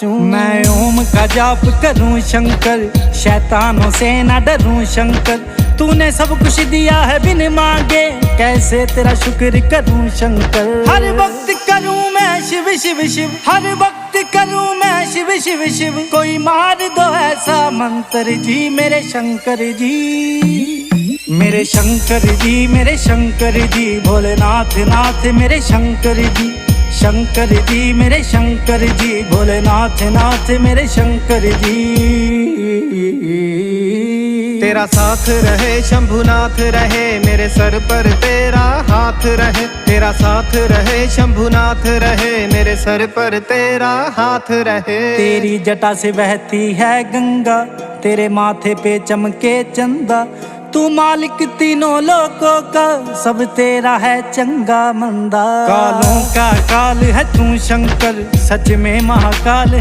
मैं ओम का जाप करूं शंकर, शैतानों से न डरूं शंकर। तूने सब कुछ दिया है बिन मांगे, कैसे तेरा शुक्र करूं शंकर। हर वक्त करूं मैं शिव शिव शिव, हर वक्त करूं मैं शिव शिव शिव। कोई मार दो ऐसा मंत्र जी मेरे शंकर जी, मेरे शंकर जी, मेरे शंकर जी। भोलेनाथ नाथ मेरे शंकर जी, शंकर जी मेरे शंकर जी। भोलेनाथ नाथ मेरे शंकर जी। तेरा साथ रहे शंभुनाथ रहे, मेरे सर पर तेरा हाथ रहे। तेरा साथ रहे शंभुनाथ रहे, मेरे सर पर तेरा हाथ रहे। तेरी जटा से बहती है गंगा, तेरे माथे पे चमके चंदा। तू मालिक तीनों लोकों का, सब तेरा है चंगा मंदा। कालों का काल है तू शंकर, सच में महाकाल।